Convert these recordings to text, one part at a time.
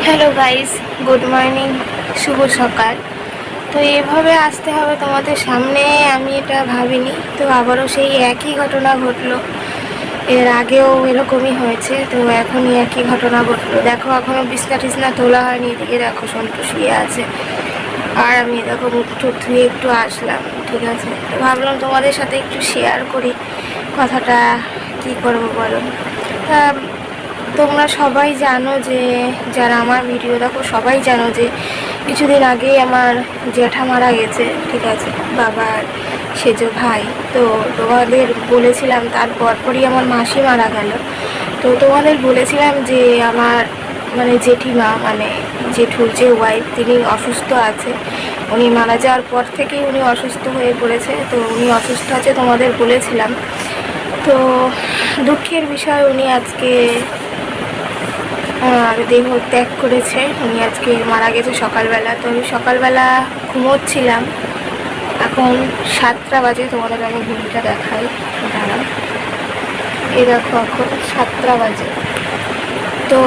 Hello guys, good morning, শুভ সকাল। তো এভাবে আসতে হবে তোমাদের সামনে, আমি এটা ভাবিনি। তো আবারও সেই একই ঘটনা ঘটলো। এর আগেও এরকমই হয়েছে, তো এখনই একই ঘটনা ঘটলো। দেখো, এখনও বিছনা টিছনা তোলা হয়নি। এদিকে দেখো সন্টু শুয়ে আছে, আর আমি দেখো মুখ টুক ধুয়ে একটু আসলাম। ঠিক আছে, তো ভাবলাম তোমাদের সাথে একটু শেয়ার করি কথাটা। কি করবো বলো। তোমরা সবাই জানো যে, যারা আমার ভিডিও দেখো সবাই জানো যে কিছুদিন আগেই আমার জ্যাঠা মারা গেছে। ঠিক আছে, বাবার সেজো ভাই। তো তোমাদের বলেছিলাম, তারপর পরই আমার মাসি মারা গেল। তো তোমাদের বলেছিলাম যে আমার মানে জেঠিমা, মানে জেঠুর যে ওয়াইফ, তিনি অসুস্থ আছে। উনি মারা যাওয়ার পর থেকেই উনি অসুস্থ হয়ে পড়েছে। তো উনি অসুস্থ আছে তোমাদের বলেছিলাম। তো দুঃখের বিষয়, উনি আজকে দেহ ত্যাগ করেছে। উনি আজকে মারা গেছে সকালবেলা। তো আমি সকালবেলা ঘুমোচ্ছিলাম, এখন 7টা বাজে। তোমাদের আমি ঘুমটা দেখাই, দাঁড়াও। এই দেখো, এখন 7টা বাজে। তো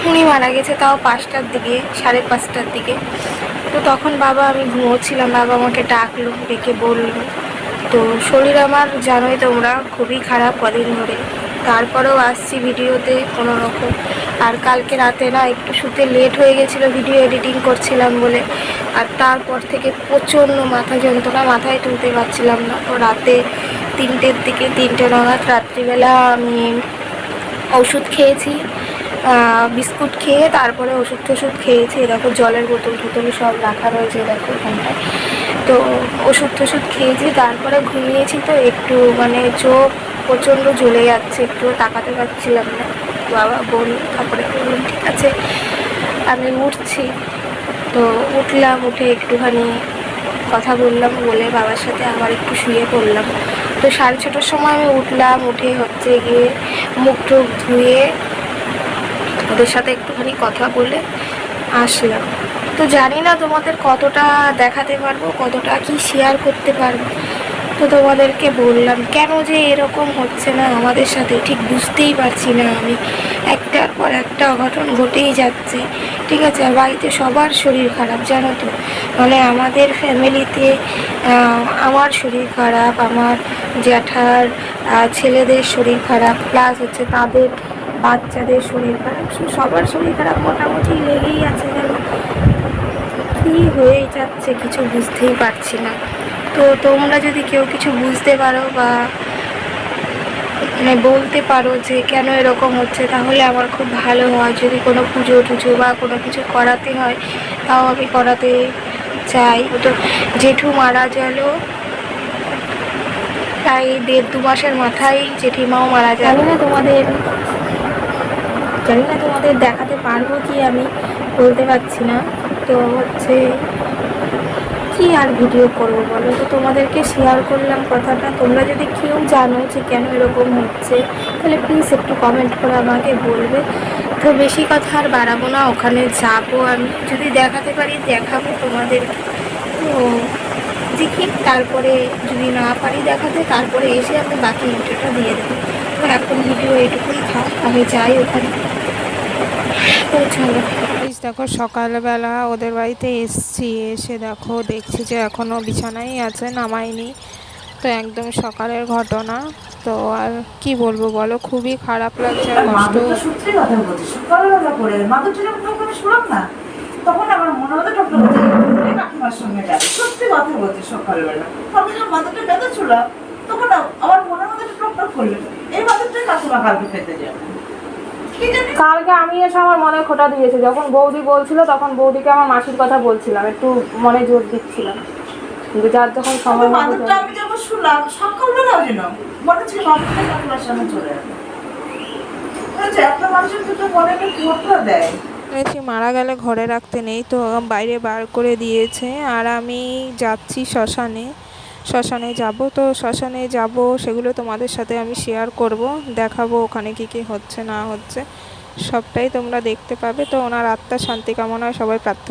উনি মারা গেছে তাও 5টার দিকে, 5:30টার দিকে। তো তখন আমি ঘুমোচ্ছিলাম, বাবা আমাকে ডাকলো, ডেকে বললো। তো শরীর আমার জানোই তোমরা, খুবই খারাপ কদিন ধরে। তারপরেও আসছি ভিডিওতে কোনো রকম। আর কালকে রাতে না একটু শুতে লেট হয়ে গেছিলো ভিডিও এডিটিং করছিলাম বলে। আর তারপর থেকে প্রচণ্ড মাথা যন্ত্রণা, মাথায় তুলতে পারছিলাম না। তো রাতে 3টে নাগাদ, রাত্রিবেলা আমি ওষুধ খেয়েছি, বিস্কুট খেয়ে তারপরে ওষুধ টষুধ খেয়েছি। দেখো জলের বোতল টোতল সব রাখা রয়েছে, দেখো ওখানটায়। তো ওষুধ টষুধ খেয়েছি, তারপরে ঘুমিয়েছি। তো একটু মানে চোখ প্রচণ্ড জ্বলে যাচ্ছে, একটুও তাকাতে পারছিলাম না। বাবা বলল, তারপরে বললাম ঠিক আছে, আমি উঠছি। তো উঠলাম, উঠে একটুখানি কথা বললাম, বলে বাবার সাথে আবার একটু শুয়ে পড়লাম। তো 6:30টার সময় আমি উঠলাম, উঠে হচ্ছে গিয়ে মুখ টুক ধুয়ে ওদের সাথে একটুখানি কথা বলে আসলাম। তো জানি না তোমাদের কতটা দেখাতে পারবো, কতটা কি শেয়ার করতে পারবো। তো তোমাদেরকে বললাম কেন যে এরকম হচ্ছে না আমাদের সাথে, ঠিক বুঝতেই পারছি না আমি। একটার পর একটা অঘটন ঘটেই যাচ্ছে। ঠিক আছে, আর বাড়িতে সবার শরীর খারাপ, জানো তো। মানে আমাদের ফ্যামিলিতে আমার শরীর খারাপ, আমার জ্যাঠার ছেলেদের শরীর খারাপ, প্লাস হচ্ছে তাদের বাচ্চাদের শরীর খারাপ, সবার শরীর খারাপ মোটামুটি লেগেই আছে। যেন কী হয়ে যাচ্ছে কিছু বুঝতেই পারছি না। তো তোমরা যদি কেউ কিছু বুঝতে পারো বা মানে বলতে পারো যে কেন এরকম হচ্ছে, তাহলে আমার খুব ভালো হয়। যদি কোনো পুজো টুজো বা কোনো কিছু করাতে হয়, তাও আমি করাতে চাই। তো জেঠু মারা গেল প্রায় 1.5-2 মাসের মাথায়, জেঠিমাও মারা যায়। জানি না তোমাদের দেখাতে পারবো কি, আমি বলতে পারছি না। তো হচ্ছে কি আর ভিডিও করবো বলো। তো তোমাদেরকে শেয়ার করলাম কথাটা। তোমরা যদি কেউ জানো যে কেন এরকম হচ্ছে, তাহলে প্লিজ একটু কমেন্ট করে আমাকে বলবে। তো বেশি কথা আর বাড়াবো না, ওখানে যাবো। আমি যদি দেখাতে পারি দেখাবো তোমাদেরকে। তো দেখি, তারপরে যদি না পারি দেখাতে, তারপরে এসে আমি বাকি ভিডিওটা দিয়ে দেবো। তো এখন ভিডিও এটুকুই থাক, আমি যাই ওখানে। তো চলো। দেখো সকালবেলা ওদের বাড়িতে এসছি, এসে দেখো দেখছি যে এখনও বিছানায় আছে, নামায়নি। তো একদম সকালের ঘটনা। তো আর কি বলবো বলো, খুবই খারাপ লাগছে আর কষ্ট। সত্যি কথা বলছি, সকালবেলা করে মাদুর যখন শুলাম না, তখন আমার মনে হতো টকটক করতে কাকিমার সঙ্গে যাবে। সত্যি কথা বলছি, সকালবেলা আমি যখন মাদুরটা বেঁধে ছিলাম, তখন আমার মনে হতো টকটক করবে, এই মাদুরটাই কাকিমা কালকে পেতে যাবে। কালকে আমি এসে আমার মনে খোটা দিয়েছে, যখন বৌদি বলছিল তখন বৌদিকে আমার মাসির কথা বলছিলাম, একটু মনে জোর দিচ্ছিলাম। কিন্তু যার যখন সময় মাদুরটা আমি যখন শুলাম সকালবেলাও যেন মনে ছিল মাদুরটা কাকিমার সামনে চলে যাবে। একটা মানুষের দুটো মনে একটা খোটা দেয়। মারা গেলে ঘরে রাখতে নেই, তো বাইরে বার করে দিয়েছে। আর আমি যাচ্ছি শ্মশানে, শ্মশানে যাব। তো শ্মশানে যাব, সেগুলো তোমাদের সাথে আমি শেয়ার করব, দেখাবো ওখানে কী কী হচ্ছে না হচ্ছে, সবটাই তোমরা দেখতে পাবে। তো ওনার আত্মার শান্তি কামনায় সবাই প্রার্থনা।